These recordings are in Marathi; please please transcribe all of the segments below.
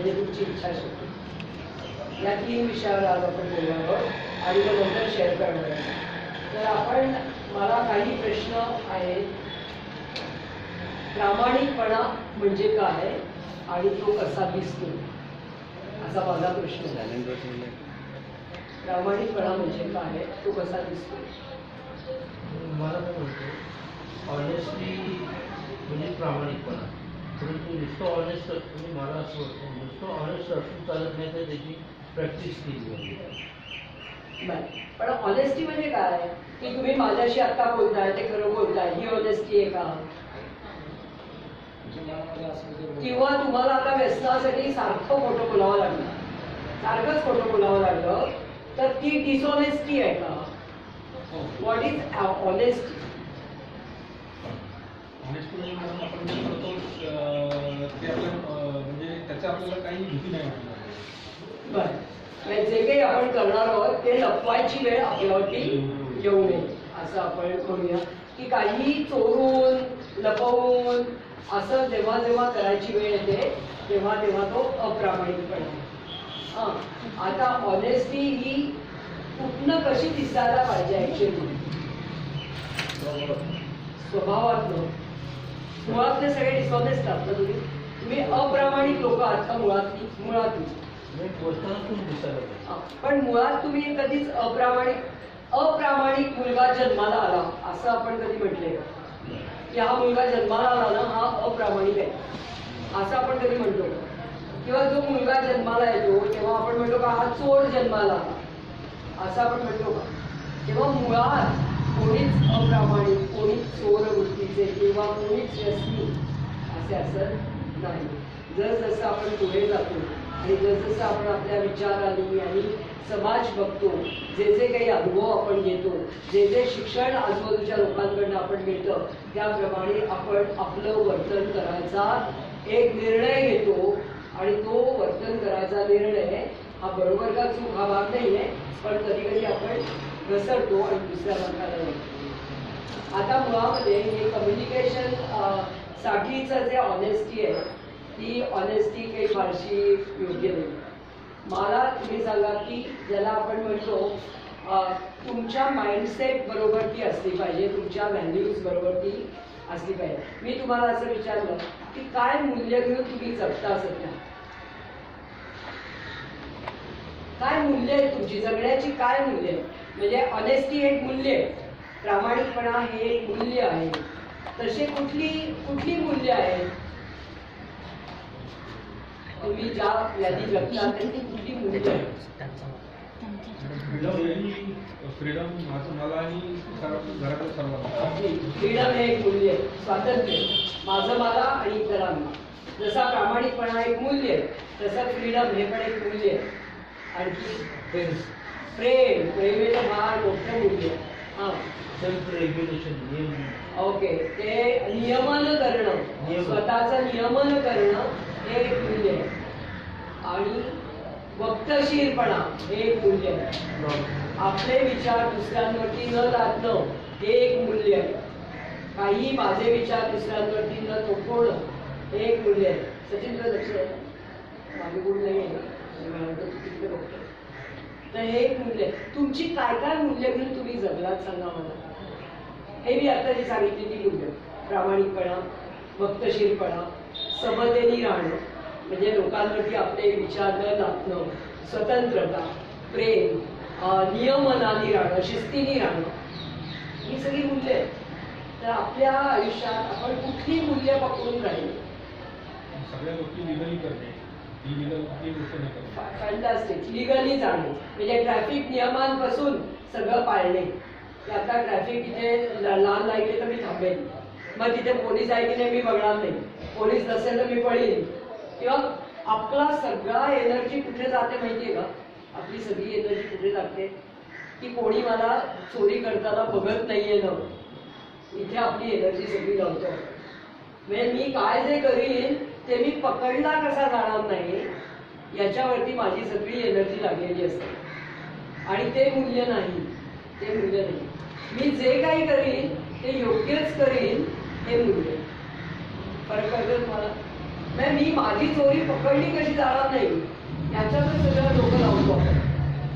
म्हणजे तुमची इच्छाशक्ती, या 3 विषयावर आज आपण बोलणार आहोत आणि मग नंतर शेअर करणार आहोत. तर आपण, मला काही प्रश्न आहेत. प्रामाणिकपणा म्हणजे काय आणि तो कसा दिसतो, असा माझा प्रश्न आहे. प्रामाणिकपणा म्हणजे काय, तो कसा दिसतो? मला काय म्हणतो, ऑनेस्टली म्हणजे प्रामाणिकपणा. परंतु नुसतं ऑनेस्ट म्हणजे मला असं वाटतं नुसतं ऑनेस्ट असून चालत नाही, तर त्याची प्रॅक्टिस केली पाहिजे. नाही, पण ऑनेस्टी म्हणजे काय की तुम्ही माझ्याशी आता बोलताय ते खरं बोलताय, ही ऑनेस्टी आहे का? किंवा तुम्हाला आता व्यसनासाठी सारखं खोटं बोलावं लागलं, सारखंच खोटं बोलावं लागलं, तर ती डिसऑनेस्टी आहे का? What is honesty? ऑनेस्टी म्हणजे मॅडम आपण जे करतो ते आपल्या म्हणजे त्याचा आपल्याला काही भीती नाही वाटणार. बरं, जे काही आपण करणार आहोत ते लपवायची वेळ आपल्यावरती येऊ नये, असं आपण म्हणूया की काही चोरून लपवून असं जेव्हा जेव्हा करायची वेळ येते तेव्हा तेव्हा तो अप्रामाणिकपणा आहे. हां, आता ऑनेस्टी ही कुठनं कशी दिसायला पाहिजे ॲक्च्युली? स्वभावातलं. मुळातले सगळे डिसऑनेस्ट आहात ना तुम्ही? तुम्ही अप्रामाणिक लोक आहात का मुळात? पण मुळात तुम्ही कधीच अप्रामाणिक मुलगा जन्माला आला असं आपण कधी म्हटलंय का? की हा मुलगा जन्माला आला ना, हा अप्रामाणिक आहे असं आपण कधी म्हणतो? किंवा जो मुलगा जन्माला येतो तेव्हा आपण म्हणतो का हा चोर जन्माला आला असं आपण म्हणतो का? तेव्हा मुळात कोणीच अप्रामाणिक, कोणीच चोर वृत्तीचे किंवा कोणीच व्यसनी असे असत नाही. जसजसं आपण पुढे जातो आणि जसजसं आपण आपल्या विचारांनी आणि समाज बघतो, जे जे काही अनुभव आपण घेतो, जे जे शिक्षण आजूबाजूच्या लोकांकडनं आपण घेतो, त्याप्रमाणे आपण आपलं वर्तन करायचा एक निर्णय घेतो आणि तो वर्तन करायचा निर्णय हा बरोबर का चूक हा भाग नाही आहे, पण कधी कधी आपण घसरतो आणि दुसऱ्या मार्गाला येतो. आता मुळामध्ये हे कम्युनिकेशन साठीचं जे ऑनेस्टी आहे ती ऑनेस्टी काही फारशी योग्य नाही. मला तुम्ही सांगा की ज्याला आपण म्हणतो तुमच्या माइंडसेट बरोबर ती असली पाहिजे, तुमच्या व्हॅल्यूज बरोबर ती असली पाहिजे. मी तुम्हाला असं विचारलं की काय मूल्य घेऊन तुम्ही जगता सध्या? काय मूल्य आहे तुमची जगण्याची? काय मूल्य आहे? म्हणजे ऑनेस्टी एक मूल्य आहे, प्रामाणिकपणा हे एक मूल्य आहे. तसे कुठली मूल्य आहेत तुम्ही ज्या यादी जगता त्याची कुठली मूल्य आहेत? फ्रीडम मला आणि घरातल्या सर्वांना. फ्रीडम हे एक मूल्य आहे, स्वातंत्र्य माझं मला आणि इतरांना. जसा प्रामाणिकपणा एक मूल्य आहे तसं फ्रीडम हे पण एक मूल्य आहे. आणखी प्रेम हे फार मोठं मूल्य आहे. हां, सेल्फ रेग्युलेशन, नियम. ओके, ते नियमन करणं, स्वतःचं नियमन करणं हे एक मूल्य आहे. आणि वक्तशीरपणा हे एक मूल्य आहे. आपले विचार दुसऱ्यांवरती न लादणं हे एक मूल्य आहे. काही माझे विचार दुसऱ्यांवरती न थोपवणं हे एक मूल्य आहे. सचिन तुला लक्ष आहे, माझे गुण नाही आहे, तर हे एक मूल्य आहे. तुमची काय काय मूल्य घेऊन तुम्ही जगलात सांगा मला. हे मी आता जी सांगितली ती मूल्य, प्रामाणिकपणा, वक्तशीरपणा, समतेने राहणं म्हणजे लोकांवरती आपले विचार न लादणं, स्वतंत्रता, प्रेम, नियमनाने राहणं, शिस्तीने राहणं, ही सगळी मूल्य आहेत. तर आपल्या आयुष्यात आपण कुठली मूल्य पकडून राहिली? सगळ्या गोष्टी लिगली करणे, इलिगल कुठली गोष्ट नाही करणे. फॅन्टास्टिक. लिगली जाणे म्हणजे ट्रॅफिक नियमांपासून सगळं पाळणे. की आता ट्रॅफिक इथे लाल लाईट तर मी थांबेन, मग तिथे पोलीस आहे की नाही मी बघणार नाही, पोलीस नसेल तर मी पळीन. किंवा आपला सगळा एनर्जी कुठे जाते माहितीये का? आपली सगळी एनर्जी कुठे जाते की कोणी मला चोरी करताना बघत नाहीये ना, इथे आपली एनर्जी सगळी लावतो. म्हणजे मी काय जे करीन ते मी पकडला कसा जाणार नाही याच्यावरती माझी सगळी एनर्जी लागलेली असते. आणि ते मूल्य नाही, ते मूल्य नाही. मी जे काही करीन ते योग्यच करीन हे मूल्य. फरक कळतो तुम्हाला? मी माझी चोरी पकडली कशी जाणार नाही याच्यातच सगळं डोकं लावतो आपण.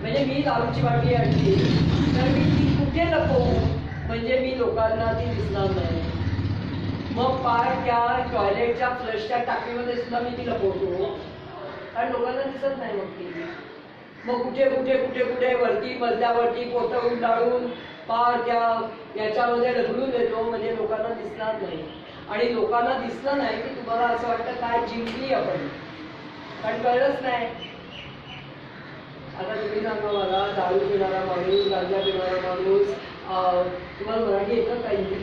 म्हणजे मी दारूची बाटली आणली तर मी ती कुठे लपवू म्हणजे मी लोकांना ती दिसणार नाही. मग पार त्या टॉयलेटच्या फ्लशच्या टाकीमध्ये सुद्धा मी ती लपवतो कारण लोकांना दिसत नाही मग ती. मग कुठे कुठे कुठे कुठे वरती मजल्यावरती पोतं गुंडाळून पार त्या याच्यामध्ये ढकलून देतो म्हणजे लोकांना दिसणार नाही. आणि लोकांना दिसलं नाही की तुम्हाला असं वाटतं काय जिंकली आपण कारण कळलंच नाही. आता तुम्ही सांगा मला दारू पिणारा माणूस गांजा पिणारा माणूस तुम्हाला मराठी येतं का हिंदी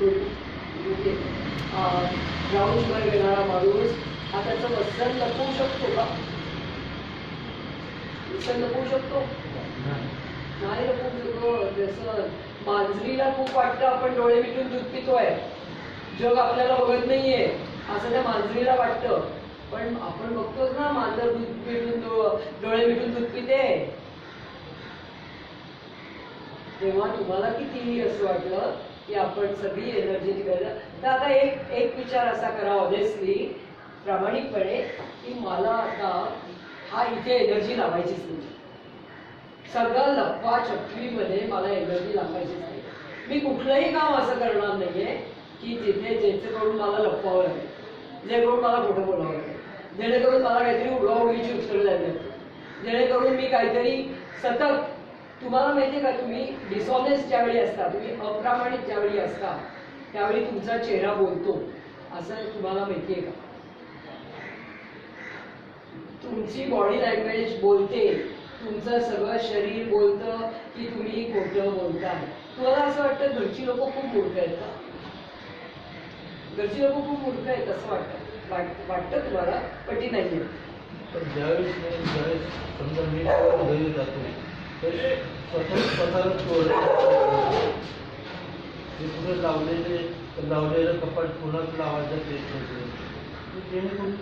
ब्राऊन शुगर घेणारा माणूस हा त्याचं वस्त्र लपवू शकतो का? वस्त्र लपवू शकतो नाही लपवू शकतो. जसं मांजरीला खूप वाटतं आपण डोळे मिटून दूध पितोय जग आपल्याला बघत नाहीये असं त्या मांजरीला वाटतं. पण आपण बघतोच ना मांजर दूध पिटून डोळे मिटून दूध पिते. तेव्हा तुम्हाला कितीही असं वाटलं की आपण सगळी एनर्जी निघायला तर आता एक विचार असा करा ऑनेस्टली प्रामाणिकपणे की मला आता हा इथे एनर्जी लावायचीच नाही. सगळं लपवा चक्रीमध्ये मला एनर्जी लावायचीच नाही. मी कुठलंही काम असं करणार नाहीये की जिथे ज्याच्याकडून मला लपवावं लागेल जेणेकरून मला खोटं बोलावं लागेल जेणेकरून मला काहीतरी उडवाउडवीची उत्तरं द्यावी लागेल जेणेकरून मी काहीतरी सतत तुम्हाला माहिती आहे का तुम्ही डिसऑनेस्ट ज्यावेळी असता तुम्ही अप्रामाणिक ज्यावेळी असता त्यावेळी तुमचा चेहरा बोलतो असं तुम्हाला माहिती आहे का? तुमची बॉडी लँग्वेज बोलते तुमचं सगळं शरीर बोलतं की तुम्ही खोटं बोलताय. तुम्हाला असं वाटतं घरची लोक खूप मूर्ख आहेत का? घरची लोक खूप मूर्ख आहेत असं वाटतं तुम्हाला पण ती नाही आहे. पण ज्यावेळेस समजा मी घरी जातो तर स्वतःला ते पुढे लावलेलं कपाट पुन्हा लावायचा प्रयत्न करतो जेणेकरून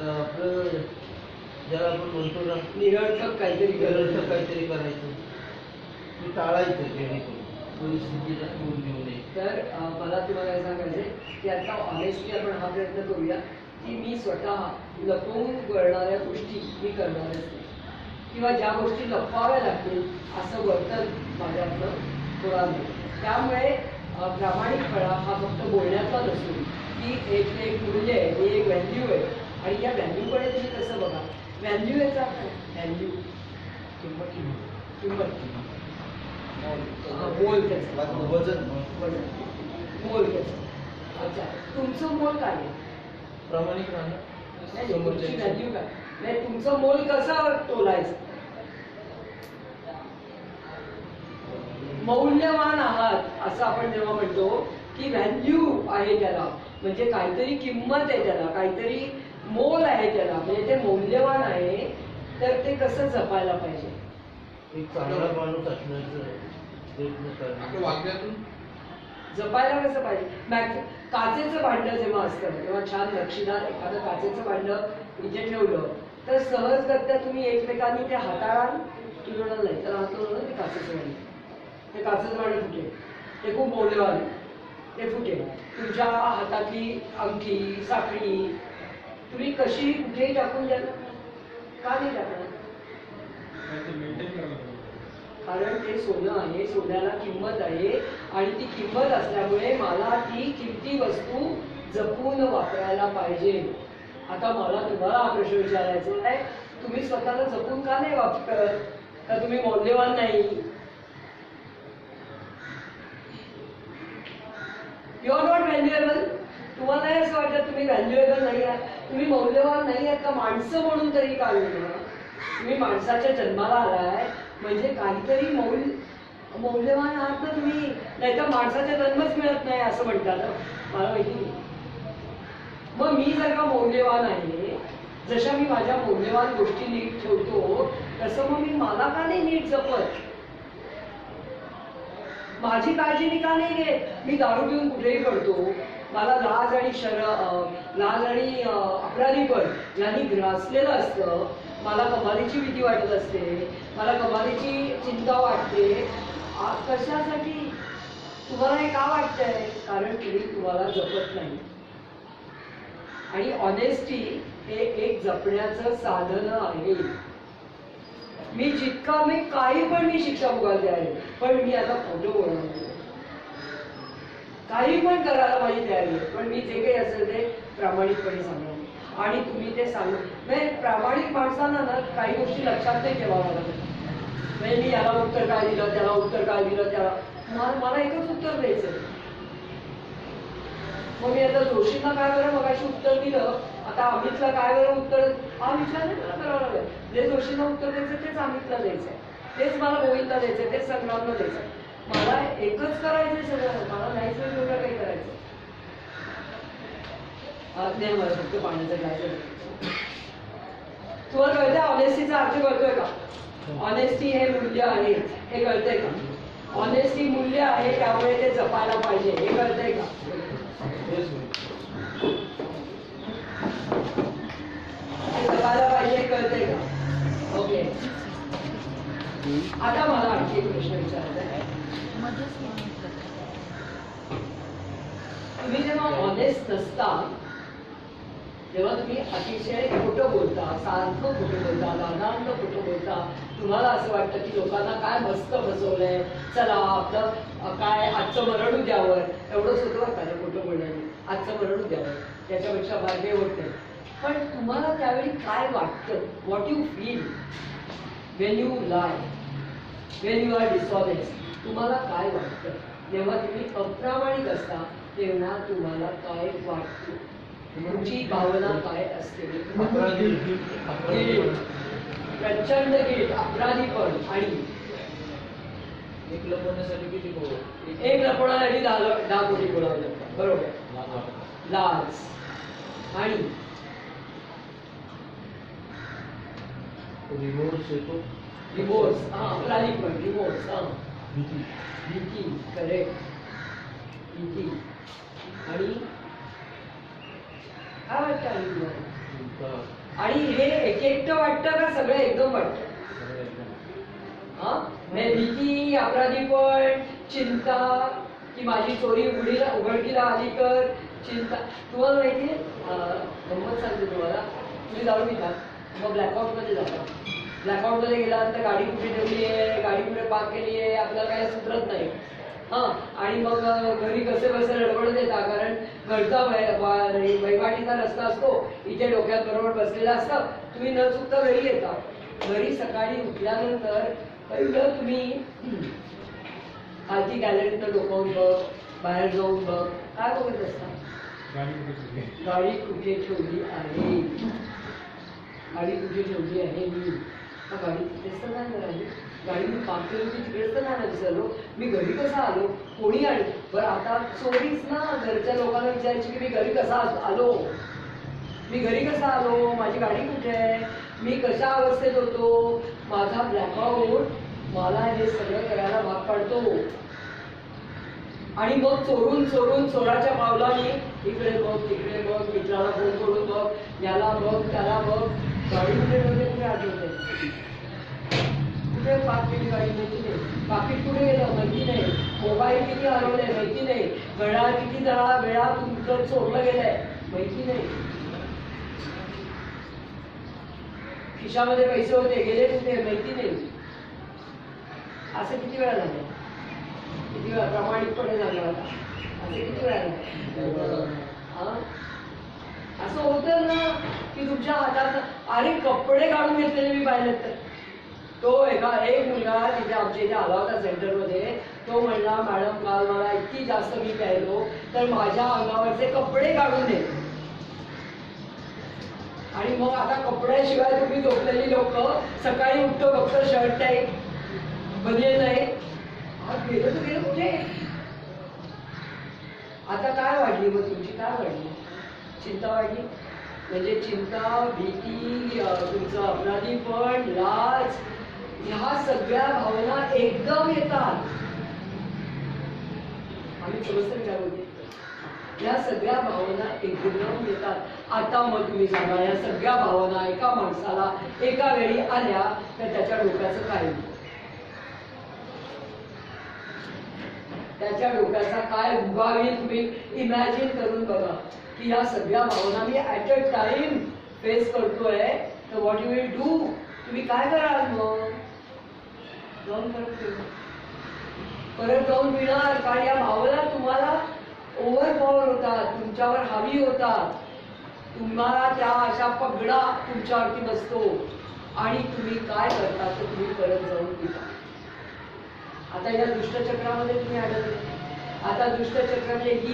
आपलं ज्याला आपण म्हणतो ना निरर्थक काहीतरी करायचं ते टाळायचं जेणेकरून परिस्थितीला तोंड देऊ नये. तर मला तुम्हाला काय सांगायचंय की आता ऑनेस्टली आपण हा प्रयत्न करूया की मी स्वतः लपवून करणाऱ्या गोष्टी मी करणारच नाही किंवा ज्या गोष्टी लपवाव्या लागतील असं वर्तन माझ्यातलं होणार नाही. त्यामुळे प्रामाणिकपणा हा फक्त बोलण्याचा नसून की एक मूल्य आहे ही एक व्हॅल्यू आहे आणि या व्हॅल्यूकडे तुम्ही कसं बघा. व्हॅल्यू याचा व्हॅल्यू किंमत मोल त्याचं वजन मोल त्याचं. अच्छा तुमचं मोल काय आहे? प्रामाणिक राहणं. तुमची व्हॅल्यू काय नाही तुमचं मोल कसं तोलायचं? मौल्यवान आहात असं आपण जेव्हा म्हणतो की व्हॅल्यू आहे त्याला म्हणजे काहीतरी किंमत आहे त्याला काहीतरी मोल आहे त्याला म्हणजे ते मौल्यवान आहे तर ते कसं जपायला पाहिजे? एक चांगला माणूस असण्याचं प्रयत्न करणं वाक्यातून जपायला कसं पाहिजे? काचेचं भांडं जेव्हा असतं तेव्हा छान नक्षीदार एखादं काचेचं भांडं इथे ठेवलं तर सहजगत्या तुम्ही एकमेकांनी ते हाताळाल तुलणार नाही तर हाताळलं ते काचेचं भांडं ते काचेचं भांडं फुटेल ते खूप मौल्यवान ते फुटेल. तुमच्या हातातली अंगठी साखळी तुम्ही कशी कुठेही टाकून द्याल का नाही टाकणार? कारण ते सोनं आहे सोन्याला किंमत आहे आणि ती किंमत असल्यामुळे मला ती किमती वस्तू जपून वापरायला पाहिजे. आता मला तुम्हाला हा प्रश्न विचारायचा आहे तुम्ही स्वतःला जपून का नाही वापरत? का तुम्ही मौल्यवान नाही? You are not valuable. तुम्हाला नाही असं वाटतं तुम्ही व्हॅल्युएबल नाही आहात तुम्ही मौल्यवान नाही आहात का? माणसं म्हणून तरी का होईना तुम्ही माणसाच्या जन्माला आलाय म्हणजे काहीतरी मौल्यवान आहात ना तुम्ही. नाही तर माणसाचा जन्मच मिळत नाही असं म्हणतात मला माहिती नाही. मग मी जर का मौल्यवान आहे जशा मी माझ्या मौल्यवान गोष्टी नीट ठेवतो तसं मग मी मला का नाही नीट जपत? माझी काळजी मी का नाही घेत? मी दारू पिऊन कुठेही पडतो मला लाज आणि अपराधीपण यांनी ग्रासलेलं असतं. मला कमालीची भीती वाटत असते मला कमालीची चिंता वाटते. कशासाठी? तुम्हाला हे का वाटतंय? कारण तुम्ही तुम्हाला जपत नाही. आणि ऑनेस्टी हे एक जपण्याचं साधन आहे. मी काही पण मी शिक्षा भोगायला तयार आहे, पण मी आता खोटं बोलणार नाही. काही पण करायला माझी तयारी आहे, पण मी जे काही असेल ते प्रामाणिकपणे सांगणार. आणि तुम्ही ते सांगू म्हणजे प्रामाणिक माणसांना ना काही गोष्टी लक्षात नाही ठेवाव्या लागत. म्हणजे मी याला उत्तर काय दिलं, त्याला उत्तर काय दिलं, मला एकच उत्तर द्यायचं. मग मी आता जोशींना काय बरं मगाशी उत्तर दिलं, आता अमितला काय बरं उत्तर, अमितला नाही मला करावं लागेल. जे जोशींना उत्तर द्यायचं तेच अमितला द्यायचंय, तेच मला गोविंदला द्यायचंय, तेच संग्रामला द्यायचंय. मला एकच करायचंय सगळं, मला नाहीच वेगवेगळं काही करायचं. नाही मला फक्त पाण्याचं ग्लास. तुम्हाला कळतंय ऑनेस्टीचा अर्थ कळतोय का? ऑनेस्टी हे मूल्य आहे हे कळतंय का? ऑनेस्टी मूल्य आहे त्यामुळे ते जपायला पाहिजे हे कळतंय का? जपायला पाहिजे कळतंय का? ओके. आता मला आणखी एक प्रश्न विचारायचा आहे. तुम्ही जेव्हा ऑनेस्ट नसता तेव्हा तुम्ही अतिशय खोटं बोलता, सारखं खोटं बोलता, दादांत खोटं बोलता. तुम्हाला असं वाटतं की लोकांना काय मस्त फसवलंय, चला आपलं काय आजचं मरण उद्यावर, एवढंच होतं बरं का खोटं बोलण्याने, आजचं मरण उद्यावर, त्याच्यापेक्षा भाग्य होत नाही. पण तुम्हाला त्यावेळी काय वाटतं, what you feel when you lie, when you are dishonest, तुम्हाला काय वाटतं? जेव्हा तुम्ही अप्रामाणिक असता तेव्हा तुम्हाला काय वाटतं, तुमची भावना काय असते? प्रचंड गिल्ट, अपराधीपण. आणि एक लपवण्यासाठी किती एक लपवण्यासाठी 10 कोटी बोलावं लागतं, बरोबर. लाज आणि रिमोर्स येतो, रिमोर्स, अपराधीपण, रिमोर्स, भीती, भीती, करेक्ट, भीती. आणि काय वाटतं आणि तुम्हाला? आणि हे एक एकटं वाटतं का सगळं एकदम वाटतं? म्हणजे भीती, अपराधीपण, चिंता की माझी चोरी उघडकीला आली तर चिंता. तुम्हाला माहितीये गंमत सांगते तुम्हाला, तुम्ही दारू पिता मग ब्लॅकआउटमध्ये जाता, ब्लॅकआउटमध्ये गेल्यानंतर गाडी कुठे ठेवली आहे, गाडी कुठे पार्क केली आहे, आपल्याला काही सुधरत नाही. आणि मग घरी कसे रडबड देता, कारण घरचा वैवाटीचा रस्ता असतो, इथे डोक्यात बरोबर बसलेला असतं, तुम्ही न चुकता घरी येता. घरी सकाळी उठल्यानंतर पहिलं तुम्ही खालची गॅलरीतनं डोकावून बघ, बाहेर जाऊन बघ, काय बघत असता? गाडी कुठे ठेवली आहे, गाडी कुठे ठेवली आहे मी. गाडी तिथेच तर नाही राहिली, गाडी मी पार्क केली होती तिकडेच तर नाही विसरलो, मी घरी कसा आलो, कोणी आली. बरं आता चोरीच ना, घरच्या लोकांना विचारायची की मी घरी कसा आलो, मी घरी कसा आलो, माझी गाडी कुठे आहे, मी कशा अवस्थेत होतो, माझा ब्लॅकआउट मला हे सगळं करायला भाग पाडतो. आणि मग चोराच्या पावलाने इकडे बघ, तिकडे बघ, मित्राला फोन करून बघ, याला बघ, त्याला बघ, गाडी कुठे कुठे आठवते, कुठे पार्क केली गाडी माहिती नाही, पाकिट कुठे गेलं माहिती नाही, मोबाईल किती हरवले माहिती नाही, घड्याळ किती वेळा तुमचं चोरलं गेलंय माहिती नाही, खिशामध्ये पैसे होते गेले कुठे माहिती नाही. असं किती वेळा झालं, किती वेळा प्रामाणिकपणे झालं आता, असे किती वेळा झालं. असं होतं ना की तुमच्या हातात, अरे कपडे काढून घेतलेले मी पाहिलेत तर. तो एक मुलगा तिथे आमच्या इथे आला होता सेंटरमध्ये, तो म्हणला मॅडम काल मला इतकी जास्त मी प्यायलो तर माझ्या अंगावरचे कपडे काढून दे. आणि मग आता कपड्याशिवाय तुम्ही झोपलेली लोक सकाळी उठतो फक्त शर्ट नाही, बनियन नाही, गेलं तर गेलं कुठे. आता काय वाढली मग तुमची, काय वाढली? चिंता वाढली. म्हणजे चिंता, भीती, तुमचं अपराधीपण, लाज, ह्या सगळ्या भावना एकदम येतात. आम्ही समजतं काय बोलते, या सगळ्या भावना एकदम येतात. आता मग तुम्ही सांगा, या सगळ्या भावना एका माणसाला एका वेळी आल्या तर त्याच्या डोक्याचं काय होईल? त्याच्या डोक्याचा काय उगावी तुम्ही इमॅजिन करून बघा की या सगळ्या भावना मी ॲट अ टाइम फेस करतोय, तर व्हॉट यू विल डू, तुम्ही काय कराल मग? जाऊन परत जाऊन पिणार, कारण या भावना तुम्हाला ओव्हरपॉवर होतात, तुमच्यावर हावी होतात, तुम्हाला त्या अशा पगडा तुमच्यावरती बसतो आणि तुम्ही काय करता तर तुम्ही परत जाऊन पिता. आता या दुष्टचक्रामध्ये तुम्ही अडकले. आता दुष्टचक्रामध्ये ही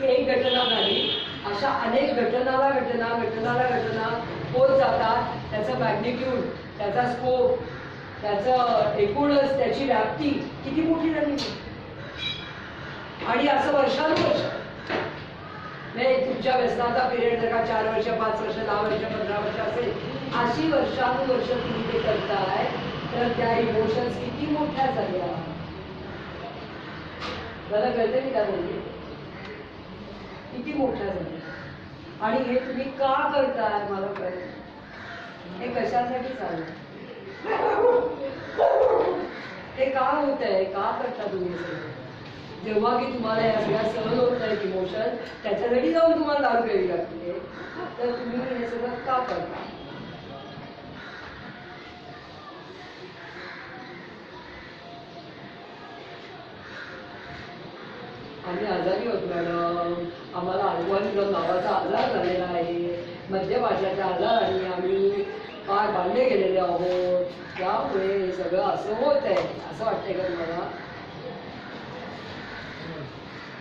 एक घटना झाली, अशा अनेक घटनाला घटना होत जातात. त्याचं मॅग्निट्यूड, त्याचा स्कोप, त्याचं एकूणच त्याची व्याप्ती किती मोठी झाली. आणि असं वर्षानुवर्ष नाही, तुमच्या व्यसनाचा पिरियड जर का 4 वर्ष, 5 वर्ष, 10 वर्ष, 15 वर्ष असेल, अशी वर्षानुवर्ष तुम्ही ते करताय, तर त्या इमोशन्स किती मोठ्या झाल्या. मला कळते मी काय बोलते, किती मोठ्या झाल्या. आणि हे तुम्ही का करताय मला कळत, हे कशासाठी चाललं, ते का होत आहे, का करता तुम्ही सगळं. जेव्हा की तुम्हाला या सगळ्या सहन होत नाहीत इमोशन, त्याच्यासाठी जाऊन तुम्हाला दारू प्यावी लागते, तर तुम्ही हे सगळं का करता. आम्ही आजारी होतो मॅडम, आम्हाला अल्कोहोलिझम नावाचा आजार झालेला आहे, मद्यपानाचा आजार, आणि आम्ही फार बांधले गेलेले आहोत, त्यामुळे हे सगळं असं होत आहे. असं वाटतंय का तुम्हाला?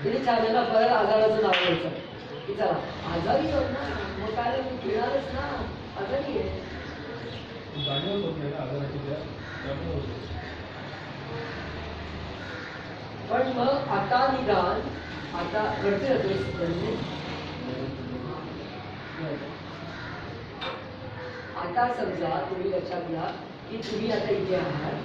किती छान आहे ना, परत आजाराचं नाव घ्यायचं की चला आजारी होत ना, मग काय तू फिरणारच ना, आजारी आहे. जाणीवच होत नाही ना आजाराची, त्यामुळे होते. पण मग आता निदान आता घडते आता समजा तुम्ही लक्षात घ्या की तुम्ही आता इथे आहात.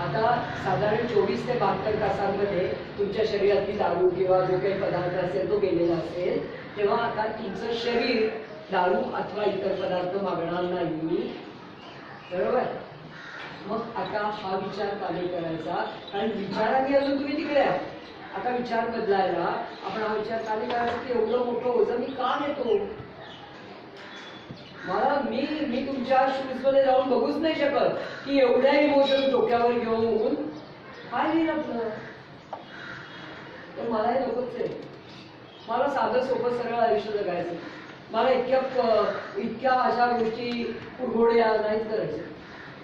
आता साधारण 24 ते 72 तासांमध्ये तुमच्या शरीरातली दारू किंवा जो काही पदार्थ असेल तो गेलेला असेल, तेव्हा आता तुमचं शरीर दारू अथवा इतर पदार्थ मागणार नाही, बरोबर. मग आता हा विचार चालू करायचा, कारण विचाराने अजून तुम्ही तिकडे आहात. आता विचार बदलायला आपण हा विचार चालू करायचा की एवढं मोठं ओझं मी का घेतो. मला मी तुमच्या शूजमध्ये जाऊन बघूच नाही शकत की एवढ्या इमोशन डोक्यावर घेऊन काय होईल आपलं. तर मला हे नकोच आहे. मला साधं सोपं सरळ आयुष्य जगायचं. मला इतक्या अशा गोष्टी कुरघोड्या नाहीच करायच्या.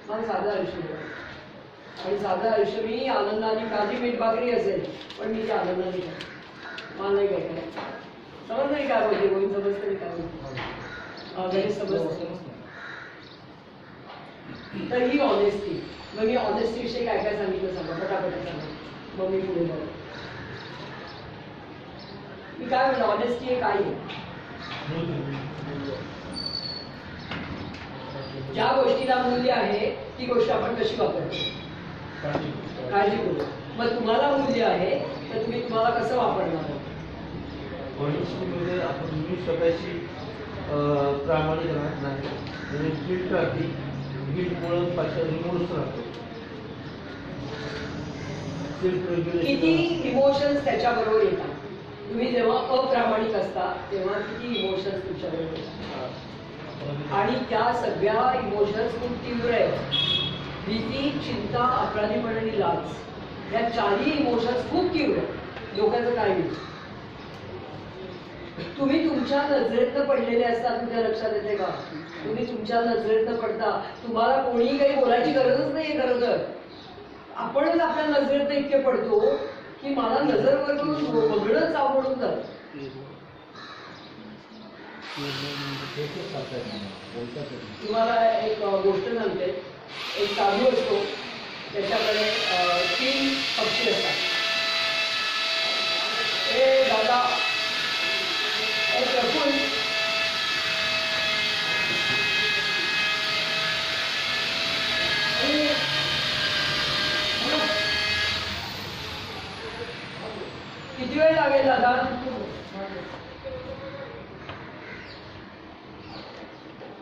मला साधं आयुष्य जगायचं, आणि साधं आयुष्य मी आनंदाने, काळजी मीठ भाकरी असेल पण मी ते आनंदाने काय, मला नाही काय करायचं. समज नाही काय बोलते, कोणी समजतं काय बोलते, समजतं. तर ही ऑनेस्टी. मग मी ऑनेस्टी विषयी काय काय सांगितलं सांगा, पटापट सांगा, मग मी पुढे जाऊ. मी काय म्हणलं, ऑनेस्टी हे काय आहे. ज्या गोष्टीला मूल्य आहे ती गोष्ट आपण कशी वापरतो, काळजीपूर्वक. मग तुम्हाला मूल्य आहे तर तुम्ही तुम्हाला कसं वापरणार. ऑनेस्टीमध्ये आपण मी स्वतःशी प्रामाणिक राहत नाही, म्हणजे गिल्ट राहते, गिल्टमुळं पासून रिमोर्स राहतो. किती इमोशन्स त्याच्याबरोबर येतात. तुम्ही जेव्हा अप्रामाणिक असता तेव्हा किती इमोशन्स तुमच्याबरोबर येतात, आणि त्या सगळ्या इमोशन्स खूप तीव्र आहेत. भीती, चिंता, अपराधीपणा आणि लाज, या चारही इमोशन्स खूप तीव्र आहेत. लोकांचं काय होईल. तुम्ही तुमच्या नजरेतनं पडलेले असता, तुमच्या लक्षात येते का. तुम्ही तुमच्या नजरेतनं पडता, तुम्हाला कोणीही काही बोलायची गरजच नाही. खरं तर आपणच आपल्या नजरेतनं इतके पडतो की मला नजर वर करून बघणंच आवडून जातं. तुम्हाला एक गोष्ट सांगते. एक साधू असतो, त्याच्याकडे 3 पक्षी असतात. ए दादा, ए प्रफुल्ल, किती वेळ लागेल दादा.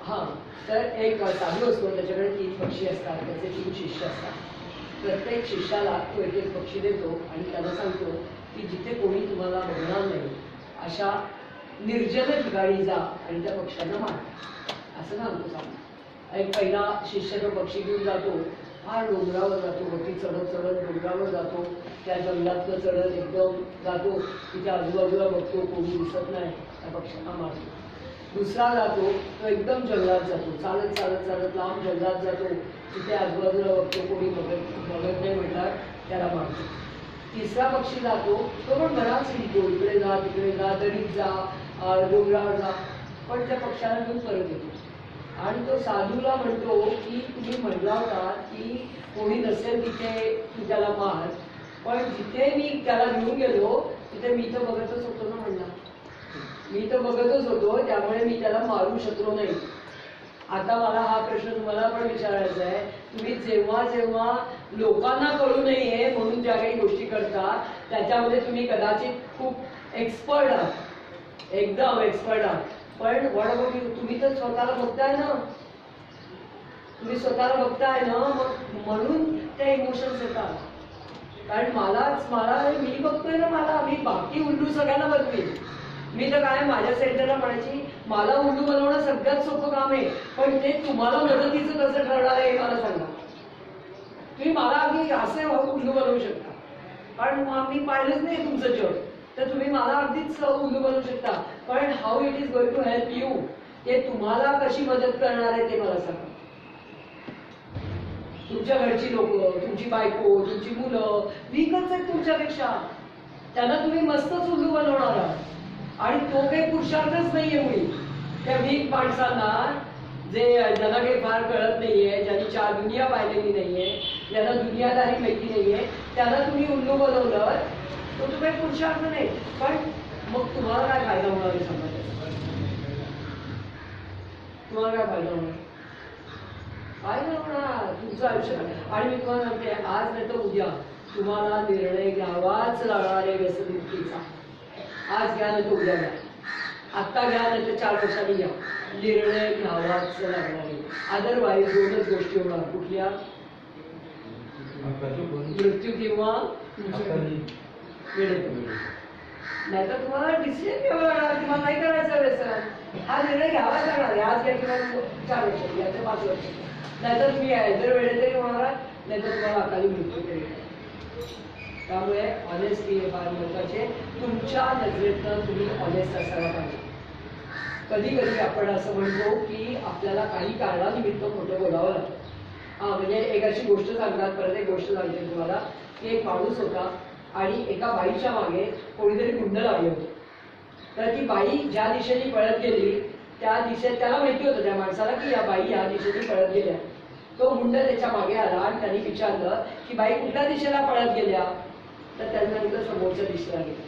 हा, तर एक साधू असतो, त्याच्याकडे 3 पक्षी असतात, त्याचे 3 शिष्य असतात. प्रत्येक शिष्याला तो एक एक पक्षी देतो आणि त्याला सांगतो की जिथे कोणी तुम्हाला बघणार नाही अशा निर्जन ठिकाणी जा आणि त्या पक्ष्यांना मार, असं सांगतो सांग. एक पहिला शिष्य तो पक्षी घेऊन जातो, फार डोंगरावर जातो, वरती चढत चढत डोंगरावर जातो, त्या जंगलातलं चढत एकदम जातो, तिथे आजूबाजूला बघतो कोणी दिसत नाही, त्या पक्ष्यांना मारतो. दुसरा जातो तो एकदम जंगलात जातो, चालत चालत चालत लांब जंगलात जातो, तिथे आजूबाजूला बघतो कोणी बघत नाही म्हटलं त्याला मारतो. तिसरा पक्षी जातो तो पण बराच हिंडतो, इकडे जा तिकडे जा, दरीत जा, डोंगरावर जा, पण त्या पक्षाला घेऊन परत येतो. आणि तो साधूला म्हणतो की तुम्ही म्हटला होता की कोणी नसेल तिथे तू त्याला मार, पण जिथे मी त्याला घेऊन गेलो तिथे मी तर बघतच होतो ना म्हणला, मी तर बघतच होतो, त्यामुळे मी त्याला मारू शकलो नाही. आता मला हा प्रश्न तुम्हाला पण विचारायचा आहे, तुम्ही जेव्हा जेव्हा लोकांना कळू नये म्हणून ज्या काही गोष्टी करता त्याच्यामध्ये तुम्ही कदाचित खूप एक्सपर्ट आहात, एकदम एक्सपर्ट आहात, पण व्हॉट अबाउट यू, तुम्ही तर स्वतःला बघताय ना, तुम्ही स्वतःला बघताय ना, मग म्हणून त्या इमोशन्स येतात. कारण मी बघतोय ना, मला मी बाकी उल्लू सगळ्यांना बघते, मी तर काय माझ्या सेंटरला म्हणायची मला उल्लू बनवणं सगळ्यात सोपं काम आहे, पण ते तुम्हाला मदतीचं कसं ठरणार आहे हे मला सांगा. तुम्ही मला अगदी असे उल्लू बनवू शकता, कारण मी पाहिलंच नाही तुमचं जग, तर तुम्ही मला अगदीच उल्लू बनवू शकता, पण how it is going to help you, ते तुम्हाला कशी मदत करणार आहे ते मला सांगा. तुमच्या घरची लोक, तुमची बायको, तुमची मुलं वीकच आहेत तुमच्यापेक्षा, त्यांना तुम्ही मस्तच उल्लू बनवणार आहात. आणि तो काही पुरुषार्थच नाहीये मुळी. त्या वीक माणसांना ज्यांना काही फार कळत नाहीये, ज्यांनी चार दुनिया पाहिलेली नाहीये, ज्यांना दुनियादारी माहिती नाहीये, त्याला तुम्ही उल्लू बनवलं तो तो काही पुरुषार्थ नाही. पण मग तुम्हाला काय फायदा होणार आहे सांगा, तुम्हाला काय फायदा होणार, काय नाही होणार तुमचं आयुष्य. आणि मी तुम्हाला सांगते, आज नाही तर उद्या तुम्हाला निर्णय घ्यावाच लागणार आहे व्यसनमुक्तीचा. आज घ्या नाही तर उद्या घ्या, आत्ता घ्या नाही तर 4 वर्षांनी घ्या, निर्णय घ्यावाच लागणार आहे. अदरवाईज दोनच गोष्टी होणार, कुठल्या, मृत्यू किंवा नाहीतर तुम्हाला डिसिजन घ्यावं लागणार, तुम्हाला नाही करायचं व्यसन, हा निर्णय घ्यावाच लागणार आहे. आज घ्या किंवा 4 वर्षांनी घ्या, 5 वर्षांनी, नाहीतर तुम्ही जर वेळेत तरी होणार, नाहीतर तुम्हाला अकाली मृत्यू तरी. त्यामुळे ऑनेस्टी हे फार महत्वाचे. तुमच्या नजरेतनं तुम्ही ऑनेस्ट असायला पाहिजे. कधी कधी आपण असं म्हणतो की आपल्याला काही कारणानिमित्त खोटं बोलावं लागतं. म्हणजे एक अशी गोष्ट सांगतात, परत एक गोष्ट सांगते तुम्हाला, की एक माणूस होता आणि एका बाईच्या मागे कोणीतरी गुंड लावले होते. तर ती बाई ज्या दिशेने पळत गेली त्या दिशेत त्याला माहिती होतं त्या माणसाला की या बाई या दिशेने पळत गेल्या. तो गुंड त्याच्या मागे आला आणि त्यांनी विचारलं की बाई कुठल्या दिशेला पळत गेल्या, तर त्यांनी सांगितलं समोरच्या दिशेला गेल्या.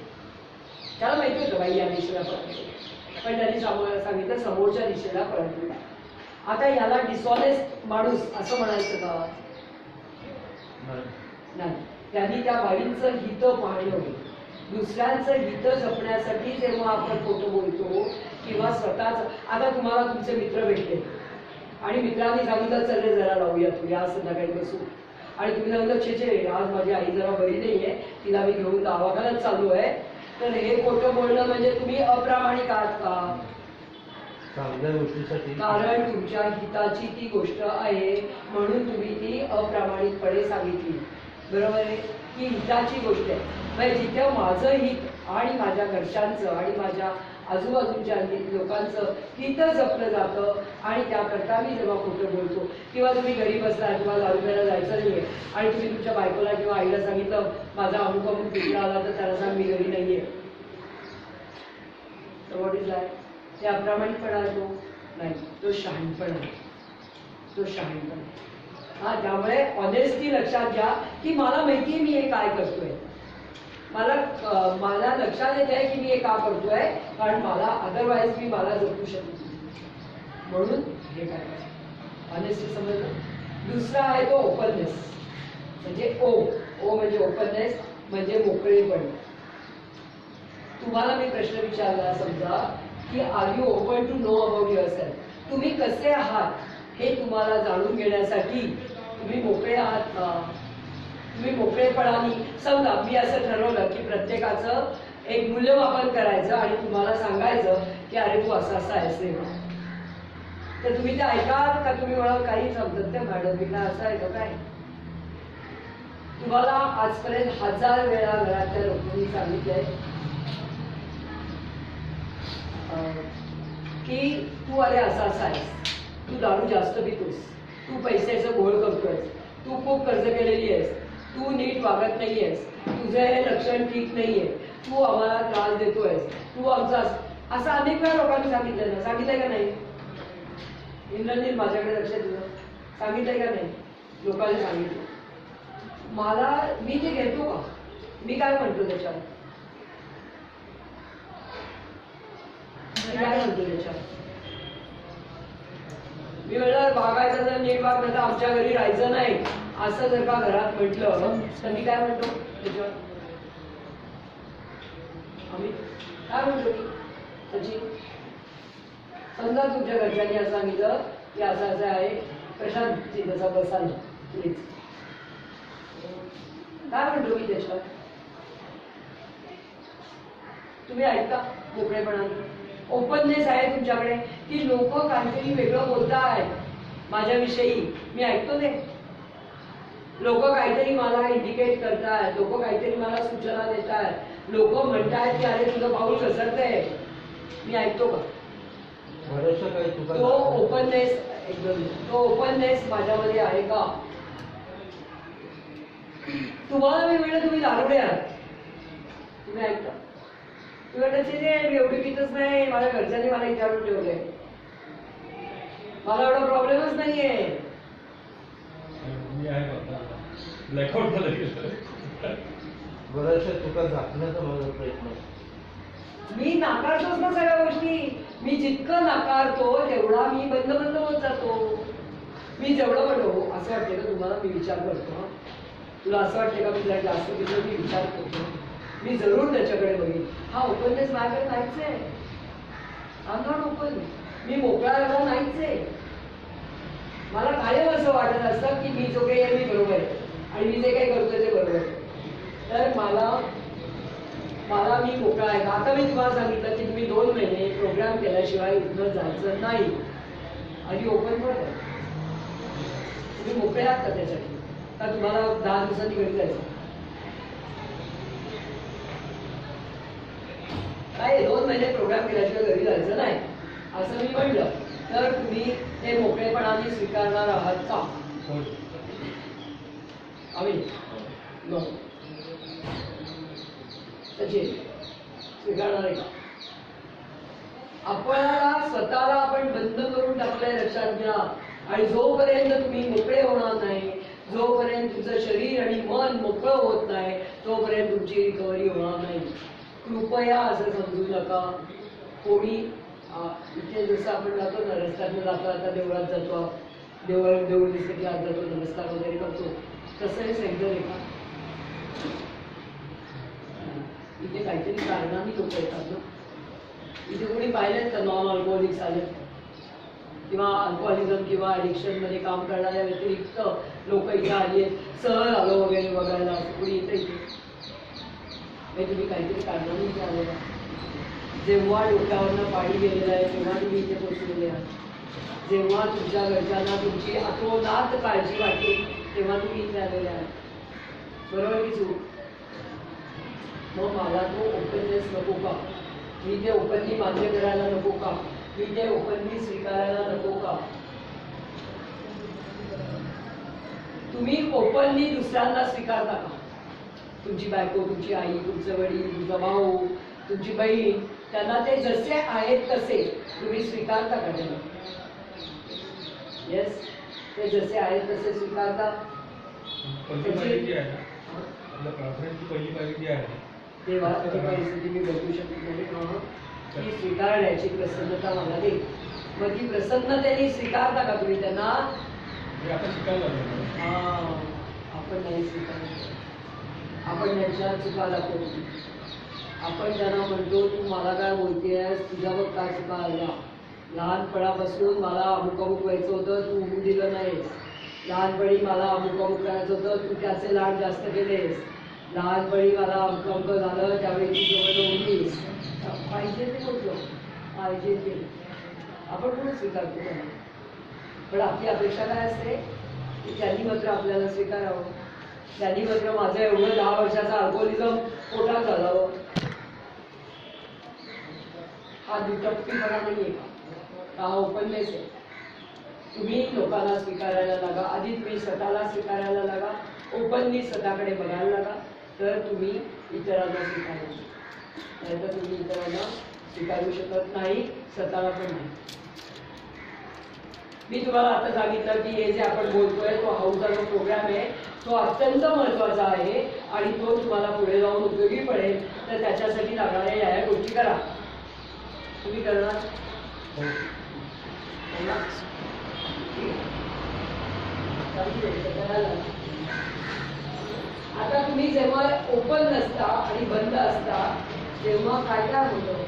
त्याला माहिती होतं बाई या दिशेला पळत गेल्या, पण त्यांनी सांगितलं समोरच्या दिशेला पळत गेल्या. आता याला डिसऑनेस्ट माणूस असं म्हणायचं का? नाही. त्यांनी त्या बाईंचं हित पाहिलं, दुसऱ्यांचं हित जपण्यासाठी जेव्हा आपण खोटं बोलतो किंवा स्वतःच. आता तुम्हाला तुमचे मित्र भेटले आणि मित्रांनी सांगितलं चल जरा लावूया तू या संध्याकाळी बसू, आणि तुम्ही सांगितलं छे आज माझी आई जरा बरी नाहीये, तिला मी घेऊन दवाखान्यात चालू आहे, तर हे खोटं बोलणं म्हणजे तुम्ही अप्रामाणिक आहात का? चांगल्या गोष्टीसाठी, कारण तुमच्या हिताची ती गोष्ट आहे म्हणून तुम्ही ती अप्रामाणिकपणे सांगितली. बरोबर आहे की हिताची गोष्ट आहे, म्हणजे जिथे माझं हित आणि माझ्या घरच्यांचं आणि माझ्या आजूबाजूच्या लोकांचं हित जपलं जातं, आणि त्याकरता मी जेव्हा खोटं बोलतो, किंवा तुम्ही घरी बसला किंवा दारू प्यायला जायचं नाहीये आणि तुम्ही तुमच्या बायकोला किंवा आईला सांगितलं माझा अमुक अमुक मित्र आला तर त्याला सांग मी घरी नाहीये, तर व्हॉट इज दॅट? ते अप्रामाणिकपणा आहे? तो नाही, तो शहाणपणा आहे, तो शहाणपणा. त्यामुळे ऑनेस्टी लक्षात घ्या की मला माहितीये मी हे काय करतोय, मला लक्षात येत आहे की मी हे का करतोय, कारण मला अदरवाईज मी मला जपू शकतो म्हणून हे काय ऑनेस्टी समजलं. दुसरा आहे तो ओपननेस, म्हणजे ओ म्हणजे ओपननेस म्हणजे मोकळेपण. तुम्हाला मी प्रश्न विचारला समजा की are you open to know about yourself, तुम्ही कसे आहात हे तुम्हाला जाणून घेण्यासाठी तुम्ही मोकळे आहात का? तुम्ही मोकळेपणाने समजा मी असं ठरवलं की प्रत्येकाचं एक मूल्यमापन करायचं आणि तुम्हाला सांगायचं की अरे तू असं असं आहेस रे बा. तर तुम्ही ते ऐकाल का तुम्ही म्हणाल काही समजत नाही मॅडम मी काय असं आहे का काय. तुम्हाला आजपर्यंत 1000 वेळा घरातल्या लोकांनी सांगितलंय की तू अरे असा असा आहेस, तू दारू जास्त पितोस, तू पैशाचं घोळ करतोयस, तू खूप कर्ज केलेली आहेस, तू नीट वागत नाहीयेस, तुझं हे लक्षण ठीक नाहीये, तू आम्हाला त्रास देतोयस, तू आमचा असं अनेक वेळा लोकांनी सांगितलं ना. सांगितलंय का नाही इंद्रनील माझ्याकडे लक्ष दिलं सांगितलंय का नाही. लोकांनी सांगितलं मला मी ते घेतो का. मी काय म्हणतो त्याच्यात मी काय म्हणतो त्याच्यात मी म्हणलं वागायचं जर नीट वागलं तर आमच्या घरी राहायचं नाही असं जर का घरात म्हटलं तर मी काय म्हणतो त्याच्यावर आम्ही काय म्हणतो की सचिन समजा तुमच्या घरच्यांनी असं सांगितलं की असं असं आहे प्रशांत जसा बसा ना प्लीज काय म्हणतो मी त्याच्यावर तुम्ही ऐकता मोकळेपणाने. ओपननेस आहे तुमच्याकडे की लोक काहीतरी वेगळं बोलतायत माझ्याविषयी मी ऐकतो ते. लोक काहीतरी मला इंडिकेट करतायत, लोक काहीतरी मला सूचना देतात, लोक म्हणतायत की अरे तुझं पाऊल घसरतंय मी ऐकतो का. तो ओपननेस एकदम तो ओपननेस माझ्यामध्ये आहे का. तुम्हाला मी म्हणलं तुम्ही दारुडे आहात तुम्ही ऐकता. तुम्ही त्याचे एवढी पितच नाही माझ्या घरच्यांनी मला विचारून ठेवलंय मला एवढा प्रॉब्लेमच नाहीये. बऱ्याचशा चुका झाकण्याचा माझा प्रयत्न. मी नाकारतोच ना सगळ्या गोष्टी. मी जितकं नाकारतो तेवढा मी बंद बंद होत जातो. मी जेवढं म्हणतो असं वाटतं का तुम्हाला मी विचार करतो तुला असं वाटतं का मी जरा जास्त तिथं मी विचार करतो मी जरूर त्याच्याकडे बघेन. हा ओपननेस माझ्याकडे नाहीच आहे. I not open. मी मोकळा राहणार नाहीच आहे. मला कायम असं वाटत असतं की मी जो काही आहे मी बरोबर आहे आणि मी जे काही करतोय ते बरोबर आहे. तर मला मी मोकळा आहे. आता मी तुम्हाला सांगितलं की तुम्ही 2 महिने प्रोग्राम केल्याशिवाय इथनं जायचं नाही. आधी ओपन पण आहे. तुम्ही मोकळे आहात का त्यासाठी का तुम्हाला 10 दिवसांनी घरी जायचं काय 2 महिने प्रोग्राम केल्याशिवाय घरी जायचं नाही असं मी म्हटलं तर तुम्ही ते मोकळेपणाने स्वीकारणार आहात का. आम्ही नो त्याची स्वीकारणार आहे का. आपल्याला स्वतःला आपण बंद करून टाकलंय लक्षात घ्या. आणि जोपर्यंत तुम्ही मोकळे होणार नाही जोपर्यंत तुमचं शरीर आणि मन मोकळं होत नाही तोपर्यंत तुमची रिकव्हरी होणार नाही. कृपया असं समजू नका. कोणी इथे जसं आपण जातो ना रस्त्यातनं जातो आता देवळात जातो देऊळ दिसते की आज जातो नमस्कार वगैरे करतो तसं हे सेंटर आहे का. इथे काहीतरी कारणाने लोक येतात ना. इथे कोणी पाहिलेत का नॉन अल्कोहोलिक्स आले किंवा अल्कोहोलिझम किंवा ॲडिक्शन मध्ये काम करणाऱ्या व्यतिरिक्त लोक इथे आली आहेत सहज आलो वगैरे बघायला असं कोणी येतं इथे तुम्ही काहीतरी कारणाने इथे आलेला. जेव्हा डोक्यावरनं पाणी गेलेलं आहे तेव्हा तुम्ही इथे पोचलेले आहात. जेव्हा तुमच्या घरच्यांना तुमची अतोनात काळजी वाटते तेव्हा तुम्ही इथे आलेले आहात. बरोबर की चूक. मग मला तो ओपननेस नको का. मी ते ओपनली मान्य करायला नको का. मी ते ओपनली स्वीकारायला नको का. तुम्ही ओपनली दुसऱ्यांना स्वीकारता का. तुमची बायको तुमची आई तुमचं वडील तुमचा भाऊ तुमची बहीण त्यांना ते जसे आहेत तसे तुम्ही स्वीकारता का त्यांना. येस ते जसे आहेत तसे स्वीकारता. पहिली पायरी आहे तेव्हा ती परिस्थिती मी बघू शकत नाही ती स्वीकारण्याची प्रसन्नता मला दे. मग ती प्रसन्नतेने स्वीकारता का तुम्ही त्यांना. आता शिकायला आपण नाही स्वीकारतो. आपण त्यांच्या चुका दाखवतो. आपण त्यांना म्हणतो तू मला काय बोलतेस तुझ्यावर काय चुका आल्या. लहानपणापासून मला अमुक अमुक व्हायचं होतं तू होऊ दिलं नाहीस. लहानपणी मला अमुक अमुक करायचं होतं, तू त्याचे लाड जास्त केलेस. लहानपणी मला अमुक अमुक झालं, त्यावेळी तू जवळ नव्हतीस. पाहिजे ते बोलतो, पाहिजे ते आपण पण स्वीकारतो त्यांना. पण आपली अपेक्षा काय असते की त्यांनी मात्र आपल्याला स्वीकारावं. त्यांनी मात्र माझं एवढं 10 वर्षाचं अल्कोहोलिझम पोटात घालावं. हा दुटप्पीपणा नाही आहे का? हा ओपननेस आहे. तुम्ही लोकांना स्वीकारायला लागा, आधी तुम्ही स्वतःला स्वीकारायला लागा, ओपनली स्वतःकडे बघायला लागा, तर तुम्ही इतरांना स्वीकारू शकता. नाहीतर तुम्ही इतरांना स्वीकारू शकत नाही, स्वतःला पण नाही. मी तुम्हाला आता सांगितलं की हे जे आपण बोलतोय तो हाऊसचा प्रोग्राम आहे, तो अत्यंत महत्त्वाचा आहे आणि तो तुम्हाला पुढे जाऊन उपयोगी पडेल. तर त्याच्यासाठी लागणाऱ्या या गोष्टी करा. तुम्ही करणार? आता तुम्ही जेव्हा ओपन नसता आणि बंद असता तेव्हा काय काय होतं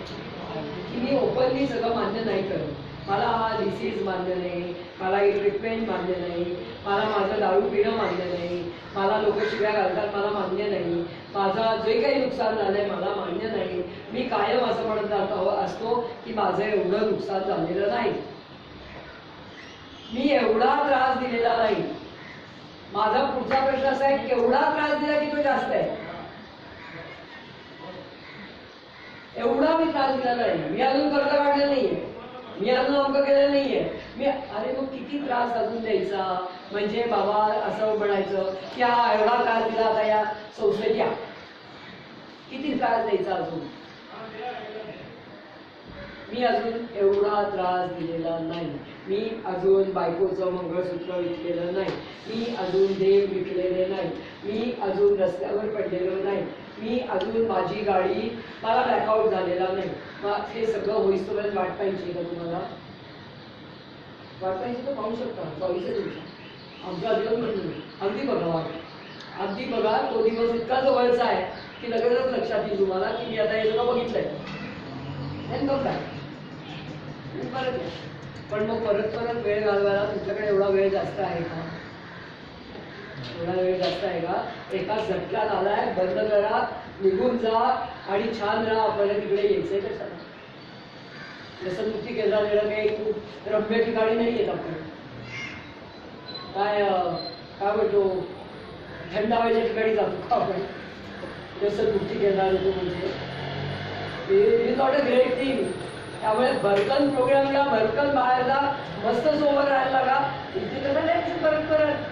की मी ओपनली सगळं मान्य नाही करत. मला हा डिसीज मान्य नाही, मला ही ट्रीटमेंट मान्य नाही, मला माझं दारू पिणं मान्य नाही, मला लोक शिव्या घालतात मला मान्य नाही, माझं जे काही नुकसान झालंय मला मान्य नाही. मी कायम असं म्हणत असतो की माझं एवढं नुकसान झालेलं नाही, मी एवढा त्रास दिलेला नाही. माझा पुढचा प्रश्न असा आहे केवढा त्रास दिला की तो जास्त आहे. एवढा मी त्रास दिला नाही, मी अजून कर्ज काढलं नाहीये, मी अजून अंक केलेलं नाहीये. मी अरे मग किती त्रास अजून द्यायचा? म्हणजे बाबा असं म्हणायचं की हा एवढा त्रास दिला आता या संस्थेत या, किती त्रास द्यायचा अजून? मी अजून एवढा त्रास दिलेला नाही, मी अजून बायकोचं मंगळसूत्र विकलेलं नाही, मी अजून देव विकलेले नाही, मी अजून रस्त्यावर पडलेलो नाही, मी अजून माझी गाडी मला ब्लॅकआउट झालेला नाही. मग हे सगळं होईस्तोपर्यंत वाट पाहिजे का तुम्हाला? वाट पाहिजे तर पाहू शकता. 24 दिवस आमचा दिवस म्हणून अगदी बघा वाट, अगदी बघा. तो दिवस इतका जवळचा आहे की लगेचच लक्षात येईल तुम्हाला की मी आता हे सगळं बघितलंय. परत पण मग परत परत वेळ घालवायला तुमच्याकडे एवढा वेळ जास्त आहे का? एवढा वेळ जास्त आहे का? एका झटक्यात आलाय, बंद करा, निघून जा आणि छान राहा. आपल्याला तिकडे यायचंय कशाला? जसं मुक्ती केंद्रात येणं काही खूप रम्य ठिकाणी नाही येत. आपण काय म्हणतो थंड हवेच्या ठिकाणी जातो का आपण? जसं मुक्ती केंद्रात येतो म्हणजे it is not a great thing. त्यामुळे भरकन प्रोग्रामला भरकन बाहेर जा, मस्त सोबत राहायला लागा. इथे कसं नाही परत परत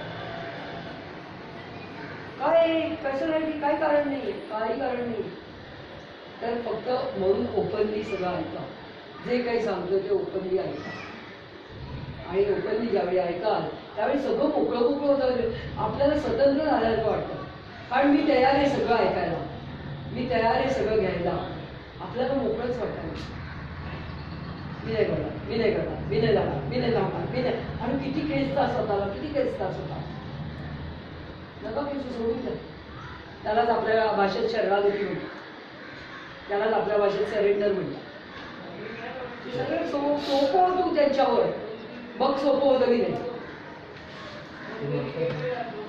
काय कसं नाही, काही कारण नाही, काही कारण नाही. तर फक्त म्हणून ओपनली सगळं ऐका. जे काही सांगतो ते ओपनली ऐका. आणि ओपनली ज्यावेळी ऐकाल त्यावेळी सगळं मोकळं मोकळं होतं. आपल्याला स्वतंत्र झाल्याचं वाटतं. कारण मी तयार आहे सगळं ऐकायला, मी तयार आहे सगळं घ्यायला. आपल्याला मोकळंच वाटायला. मी नाही करणार, मी नाही करणार, मी नाही जाणार, मी नाही जाणार, मी नाही. आणि किती खेचता स्वतःला, किती खेचता स्वतः. नका खेचू, सोडून द्या. त्यालाच आपल्या भाषेत शरणागती म्हणतात, त्यालाच आपल्या भाषेत सरेंडर म्हणतात. सगळं सोपं होतं त्यांच्यावर, मग सोपं होतं की नाही.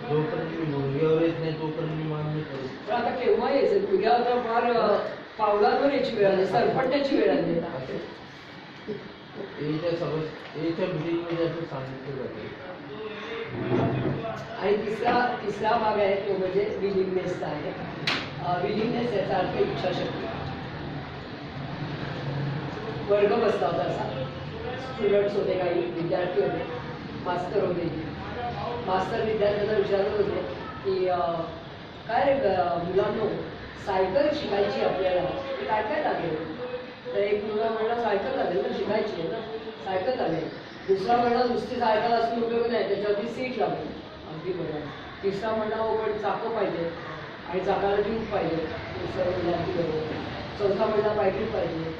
जोपर्यंत मी मुलग्यावर येत नाही तोपर्यंत मी मान्य करू. पण आता केव्हा यायचं? तुझ्या आता फार पावलांवर याची वेळ आली, सरपटण्याची वेळ आली. याच्या मिटिंगमध्ये असं सांगितलं जातं. आणि तिसरा भाग आहे तो म्हणजे विलिंगनेसचा आहे. विलिंगनेस याचा अर्थ इच्छाशक्ती. वर्ग बसला होता असा, स्टुडंट्स होते, काही विद्यार्थी होते, मास्तर होते. मास्तर विद्यार्थ्यांना विचारत होते की काय रे मुलांनो, सायकल शिकायची आपल्याला, काय काय लागेल? तर एक मुलगा म्हणला सायकल लागेल ना, शिकायची आहे ना, सायकल लागेल. दुसरा म्हणला नुसती सायकल असून उपयोग नाही, त्याच्यावरती सीट लागेल. अगदी बरोबर. तिसरा म्हणला हो पण चाकं पाहिजे आणि चाकाला ट्यूब पाहिजे. दुसरा म्हणला अगदी बरोबर. चौथा म्हणला पायडील पाहिजे,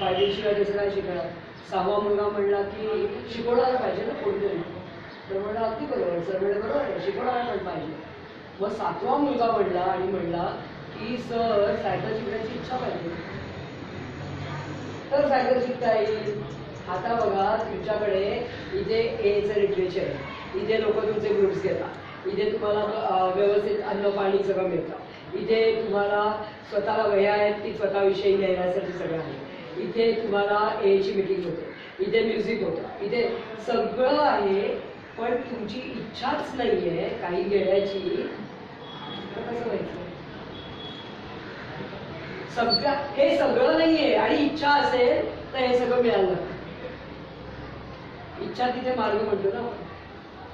पायडीलशिवाय त्याचं काय शिकणार. सहावा मुलगा म्हणला की शिकवणारा पाहिजे ना कोणतरी. तर म्हणला अगदी बरोबर सर, म्हणजे बरोबर आहे, शिकवणारा पण पाहिजे. मग सातवा मुलगा म्हणला आणि म्हणला की सर सायकल शिकण्याची इच्छा पाहिजे तर सायकल शिकता येईल. आता बघा तुमच्याकडे इथे एचं लिटरेचर आहे, इथे लोक तुमचे ग्रुप्स घेतात, इथे तुम्हाला व्यवस्थित अन्न पाणी सगळं मिळतं, इथे तुम्हाला स्वतःला वह्या आहेत ती स्वतःविषयी लिहिण्यासाठी सगळं आहे, इथे तुम्हाला एची मिटिंग होते, इथे म्युझिक होतं, इथे सगळं आहे. पण तुमची इच्छाच नाही आहे काही घेण्याची, तर कसं व्हायचं? हे सगळं नाहीये आणि इच्छा असेल तर हे सगळं मिळालं. इच्छा तिथे मार्ग म्हणतो ना,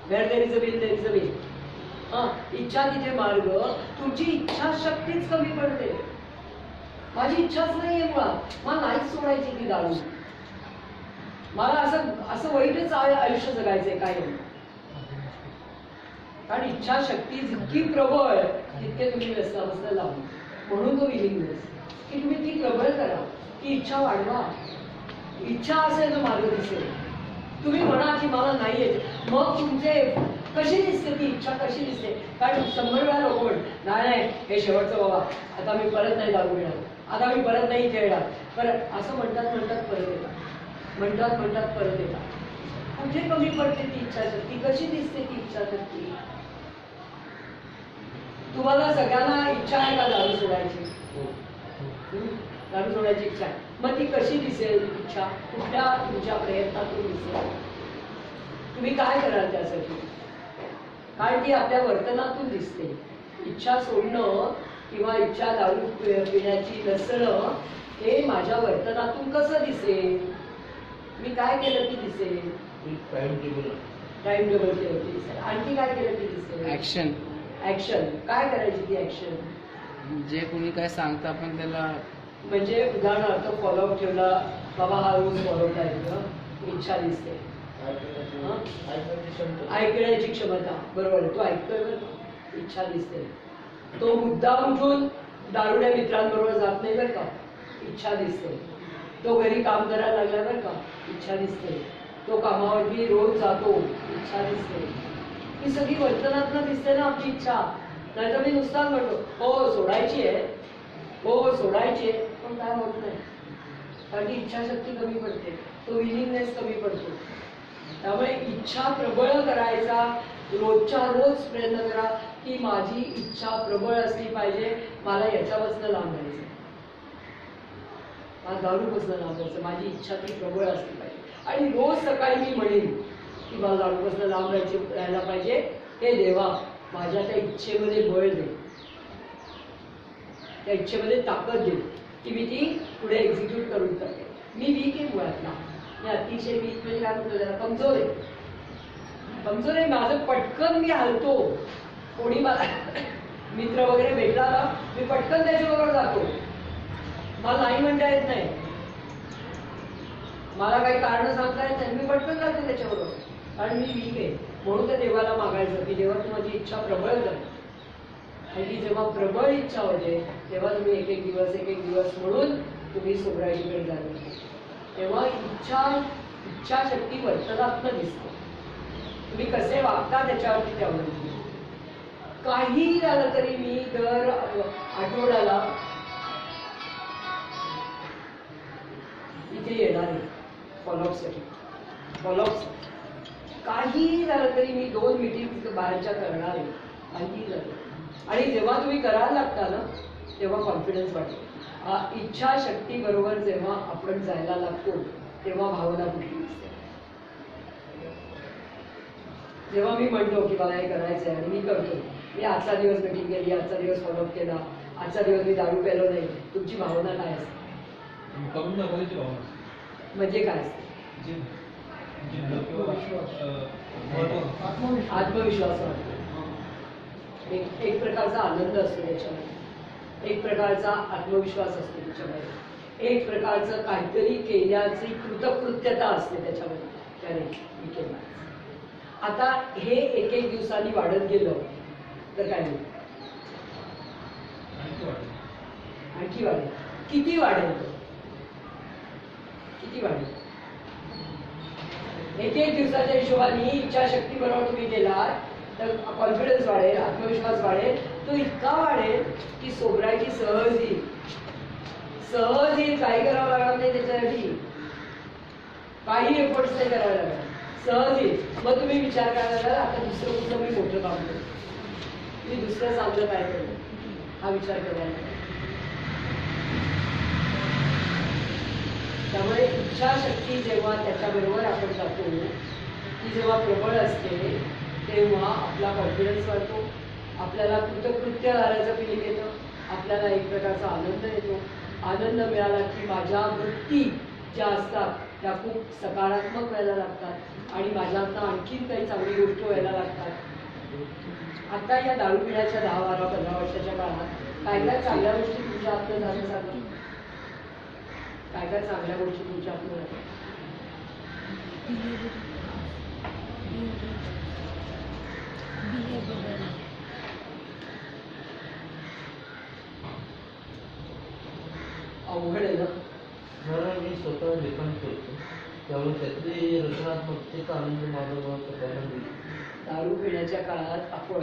where there is a will there is a way. इच्छा तिथे मार्ग. तुमची इच्छाशक्तीच कमी पडते. माझी इच्छाच नाहीये मुळात, मला नाहीच सोडायची ती दारू. मला असं वाईटच आयुष्य जगायचंय काय, कारण इच्छाशक्ती जितकी प्रबळ तितके तुम्ही व्यसनापासून लावून, म्हणून तो विलिंगनेस की तुम्ही ती प्रबळ करा, ती इच्छा वाढवा. इच्छा असेल तर मार्ग दिसेल. तुम्ही म्हणा की मला नाही येत, मग तुमचे कशी दिसते ती इच्छा, कशी दिसते? कारण 100 वेळा लोक म्हणत नाही हे शेवटचं बाबा, आता मी परत नाही दारू घेणार, आता मी परत नाही इथे येणार. बरं असं म्हणतात परत येतात, म्हणतात परत येतात. कुठे कमी पडते ती इच्छाशक्ती? कशी दिसते ती इच्छाशक्ती? तुम्हाला सगळ्यांना इच्छा आहे का दारू सोडायची? दारू सोडायची इच्छा आहे, मग ती कशी दिसेल इच्छा? कुठल्या तुमच्या प्रयत्नातून दिसेल? तुम्ही काय कराल त्यासाठी? कारण ती आपल्या वर्तनातून दिसते. इच्छा सोडणं किंवा इच्छा दारू पिण्याची नसणं हे माझ्या वर्तनातून कसं दिसेल? मी काय केलं की दिसेल? टाइम टेबल केलं की दिसेल. आणखी काय केलं की दिसेल? ऍक्शन. काय करायची ती ऍक्शन? जे कोणी काय सांगतं आपण त्याला, म्हणजे उदाहरणार्थ फॉलोअप ठेवला, बाबा हा रूल फॉलो करायचं, इच्छा दिसते. ऐकण्याची क्षमता, बरोबर आहे, तो ऐकतोय बरं, इच्छा दिसते. तो मुद्दाम उठून दारुड्या मित्रांबरोबर जात नाही बरं का, इच्छा दिसते. तो घरी काम करायला लागला बरं का, इच्छा दिसते. तो कामावरती रोज जातो, इच्छा दिसते. ही सगळी वर्तनातनं दिसते ना आमची इच्छा. नाहीतर मी नुसताच म्हणतो हो सोडायची आहे, हो सोडायची आहे, पण काय होत नाही. कारण की इच्छाशक्ती कमी पडते, तो विलिंगनेस कमी पडतो. त्यामुळे इच्छा प्रबळ करायचा, रोजच्या रोज प्रयत्न करा की माझी इच्छा प्रबळ असली पाहिजे. मला याच्यापासून लांब राहायचं, मला दारूपासून लांब राहायचं, माझी इच्छा ती प्रबळ असली पाहिजे. आणि रोज सकाळी मी म्हणेन की मला दारूपासून लांब राहायला पाहिजे. हे देवा माझ्या त्या इच्छेमध्ये बळ दे, त्या इच्छेमध्ये ताकद दे की मी ती पुढे एक्झिक्यूट करून टाकेन. मी वीक आहे मुळातला, मी अतिशय वीक म्हणजे काय म्हणतो त्याला, कमजोर आहे. माझं पटकन मी हलतो. कोणी मला मित्र वगैरे भेटला ना, मी पटकन त्याच्याबरोबर जातो. मला नाही म्हणता येत नाही, मला काही कारण सांगता येत नाही, मी पटकन जातो त्याच्याबरोबर, कारण मी वीक आहे. म्हणून त्या देवाला मागायचं की देवा तू माझी इच्छा प्रबळ कर. आणि ती जेव्हा प्रबळ इच्छा होते तेव्हा तुम्ही एक एक दिवस म्हणून तुम्ही सोबराईकडे जाल. तेव्हा इच्छाशक्ती वर्तनातनं दिसते. तुम्ही कसे वागता त्याच्यावरती ते अवलंबून. काही झालं तरी मी दर आठवड्याला इथे येणार आहे फॉलोअपसाठी. काही झालं तरी मी 2 मीटिंग बाहेरच्या करणार आहे, काही झालं. आणि जेव्हा तुम्ही करायला लागता ना तेव्हा कॉन्फिडन्स वाटतो. इच्छाशक्ती बरोबर जेव्हा आपण जायला लागतो तेव्हा भावना कुठली दिसते. जेव्हा मी म्हणतो की मला हे करायचं आहे आणि मी करतो, मी आजचा दिवस मीटिंग केली, आजचा दिवस फॉलोअप केला, आजचा दिवस मी दारू प्यालो नाही, तुमची भावना काय असते? करून दाखवायची भावना म्हणजे काय असते? आत्मविश्वास वाटतो. एक प्रकारचा आनंद असतो त्याच्यामध्ये, एक प्रकारचा आत्मविश्वास असतो त्याच्यामध्ये, एक प्रकारचं काहीतरी केल्याची कृतकृत्यता असते त्याच्यामध्ये. त्याने मी केलं. आता हे एक दिवसांनी वाढत गेलं तर काय होईल? आणखी वाढेल. किती वाढेल? एक दिवसाच्या हिशोबाने इच्छाशक्ती बरोबर तुम्ही गेलात तर कॉन्फिडन्स वाढेल, आत्मविश्वास वाढेल. तो इतका वाढेल की सोबरायची सहज येईल. काही करावं लागणार नाही त्याच्यासाठी. काही एफर्ट्स नाही करायला लागणार, सहज येईल. मग तुम्ही विचार करायला लागला आता दुसरं कुठलं मी मोठं काम करू, मी दुसरं चांगलं काय करू, हा विचार करायला लागला. त्यामुळे इच्छाशक्ती जेव्हा त्याच्याबरोबर आपण जातो, ती जेव्हा प्रबळ असते तेव्हा आपला कॉन्फिडन्स वाढतो, आपल्याला कृतकृत्य झाल्याचं फिलिंग येतं, आपल्याला एक प्रकारचा आनंद येतो. आनंद मिळाला की माझ्या वृत्ती ज्या असतात त्या खूप सकारात्मक व्हायला लागतात आणि माझ्यातनं आणखीन काही चांगली गोष्ट व्हायला लागतात. आता या दारू पिण्याच्या 10, 12, 15 वर्षाच्या काळात काय काय चांगल्या गोष्टी तुमच्या हातनं झाल्या सांगा? काय काय चांगल्या गोष्टी तुमच्या हातनं झाल्या? अवघड आहे ना. कारण मी स्वतः लेखन करतो, त्यामुळे त्यातली रचनात्मकतेचा आनंद माझा स्वतःला मिळतो. दारू पिण्याच्या काळात आपण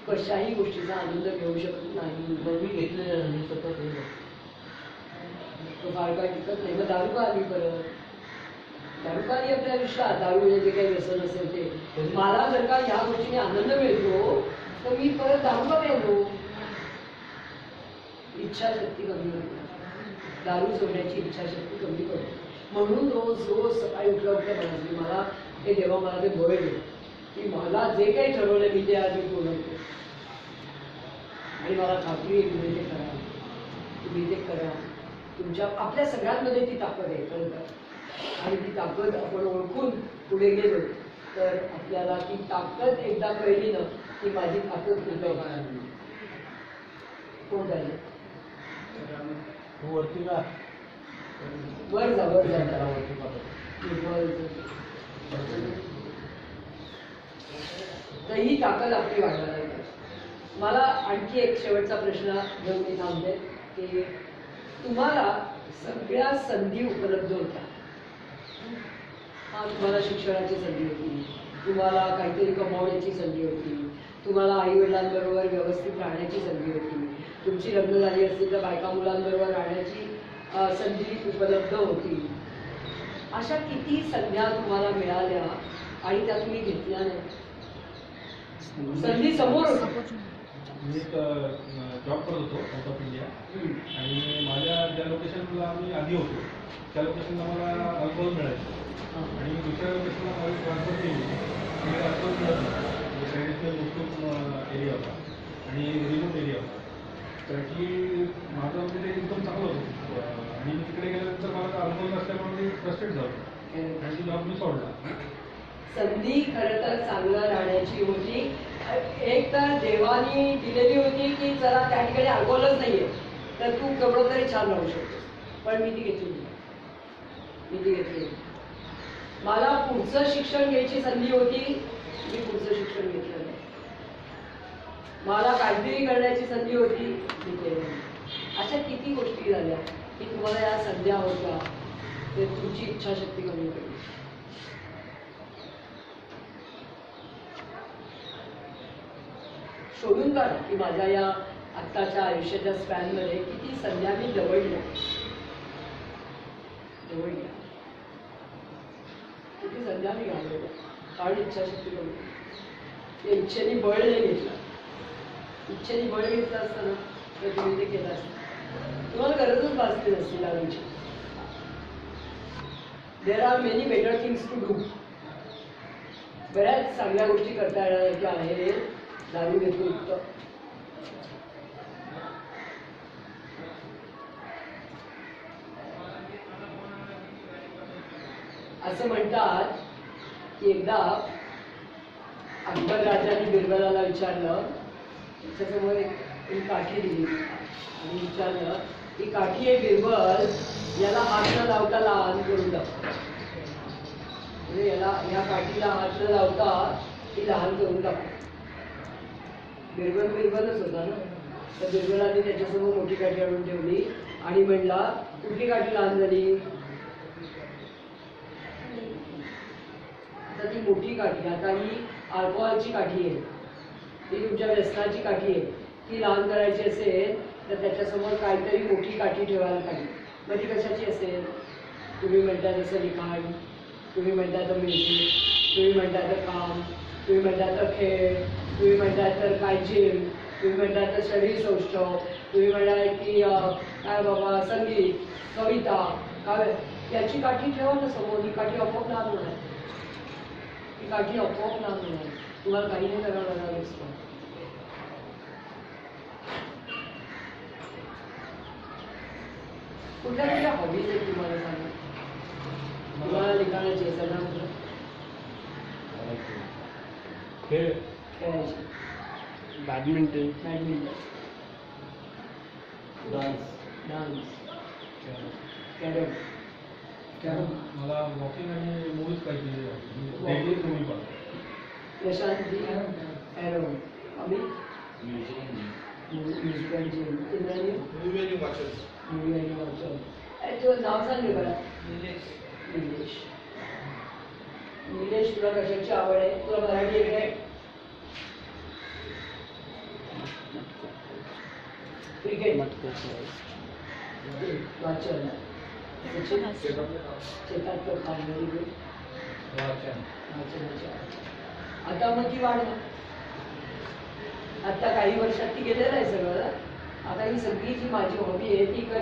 कशाही गोष्टीचा आनंद घेऊ शकत नाही. मग मी घेतलेलं नाही, मी स्वतः केलं. तो फार काय टिकत नाही. मग दारू का आली परत? दारू का आली आपल्या आयुष्यात? दारू म्हणजे जे काही व्यसन असेल ते. मला जर का ह्या गोष्टीने आनंद मिळतो तर मी परत दारू का प्यायलो? इच्छाशक्ती कमी होते, दारू सोडण्याची इच्छाशक्ती कमी पडते. म्हणून रोज रोज सकाळी उठल्या उठल्या म्हणायची मला हे देवा, मला ते बळ दे की मला जे काही ठरवलं मी ते आज मी पूर्ण करतो. आणि मला खात्री आहे तुम्ही ते करा, तुम्ही ते करा. तुमच्या आपल्या सगळ्यांमध्ये ती ताकद आहे खरं तर. आणि ती ताकद आपण ओळखून पुढे गेलो तर आपल्याला ती ताकद एकदा कळली ना की माझी ताकद कुठं कोण झाली वरती का वर जा वर जा वरती पाहतो. तर ही ताकद आपली वाढवायला लागते. मला आणखी एक शेवटचा प्रश्न घेऊन मी थांबते की तुम्हाला सगळ्या संधी उपलब्ध होत्या. हा, तुम्हाला शिक्षणाची संधी होती, तुम्हाला काहीतरी कमावण्याची संधी होती, तुम्हाला आईवडिलांबरोबर व्यवस्थित राहण्याची संधी होती, तुमची लग्न झाली असतील तर बायका मुलांबरोबर राहण्याची संधी उपलब्ध होती. अशा किती संध्या तुम्हाला मिळाल्या आणि त्या तुम्ही घेतल्या नाही? संधी समोर होती. मी एक जॉब करत होतो आउट ऑफ इंडिया, आणि माझ्या ज्या लोकेशनला आम्ही आधी होतो त्या लोकेशनला मला अल्कोहोल मिळायचं आणि दुसऱ्या लोकेशनला माझी ट्रान्सफर केली आणि अल्कोहोल मिळत नव्हतं. ट्रेडिशनल मुस्लिम एरिया होता आणि रिमोट एरिया होता. तर की माझं म्हणजे ते इन्कम चांगलं होतं आणि मी तिकडे गेल्यानंतर मला अल्कोहोल नसल्यामुळे मी फ्रस्ट्रेट झालो आणि ती जॉब मी सोडला. संधी खरं तर चांगलं राहण्याची होती. एक तर देवानी दिलेली होती की चला त्या ठिकाणी अल्कोहोलच नाहीये तर तू केवढं तरी छान राहू शकतो. पण मी ती घेतली नाही, मी ती घेतली. मला पुढचं शिक्षण घ्यायची संधी होती, मी पुढचं शिक्षण घेतलं नाही. मला काहीतरी करण्याची संधी होती, मी केलं नाही. अशा किती गोष्टी झाल्या की तुम्हाला या संध्या होत्या ते तुमची इच्छाशक्ती कमी पडली. शोधून काढ की माझ्या या आत्ताच्या आयुष्याच्या स्पॅनमध्ये किती संध्या मी दवडल्या, किती संध्या मी घालवल्या, कारण इच्छाशक्ती कमी. त्या इच्छेने बळ नाही घेतला. इच्छेने बळ घेतलं असतं ना तर तुम्ही ते केलं असतं. तुम्हाला गरजच भासली नसती दारूची. There are many better things to do. बऱ्याच चांगल्या गोष्टी करता येण्यासारख्या आहे दारू व्यतिरिक्त. असं म्हणतात की एकदा अकबर राजाने बिरबलाला विचारलं, त्याच्यासमोर एक काठी दिली आणि विचारलं की काठी आहे बिरबल, याला हात न लावता लहान करून टाक. म्हणजे याला या काठीला हात न लावता ती लहान करून टाक. बिरबलच होता ना. तर बिरबलाने त्याच्यासमोर मोठी काठी आणून ठेवली आणि म्हणला कुठली काठी लहान झाली? आता ती मोठी काठी, आता ही अल्कोहलची काठी आहे, ती तुमच्या व्यसनाची काठी आहे. ती लहान करायची असेल तर त्याच्यासमोर काहीतरी मोठी काठी ठेवायला पाहिजे. मग ती कशाची असेल? तुम्ही म्हणता जसं लिखाण, तुम्ही म्हणताय तर म्युझिक, तुम्ही म्हणताय तर काम, तुम्ही म्हणताय तर खेळ, तुम्ही म्हणताय तर काय जिम, तुम्ही म्हणताय तर शरीर सौष्ठव, तुम्ही म्हणाल की काय बाबा संगीत, कविता, काव्य, याची काठी ठेवा ना समोर. ही काठी आपोआप लहान होणार, ही काठी आपोआप लहान होणार. तुम्हाला काही नाही करावं लागणार असतं. कुठल्या कुठल्या हॉबीज आहेत तुम्हाला सांगा? तुम्हाला लिखाणाची आहे सगळं कुठलं? खेळ खेळायची, badminton, badminton, dance dance, carrom. Carrom मला वॉकिंग आणि मूवीज पाहिजे डेली मूवी पाहतो. प्रशांती एरो आम्ही म्युझिक आणि जिम. इंद्राणी मूवी आणि वाचन. मूवी आणि वाचन. अरे तुझं नाव सांग बरं. निलेश. निलेश, तुला कशाची आवड आहे? तुला मराठी येत आहे? क्रिकेट, वाचन, शेतात काम, व्हेरी गुड. वाचनाची आवड. आता मग ती वाढ ना. आता काही वर्षात ती गेलेलं आहे सगळं. आता ही सगळी जी माझी हॉबी आहे ती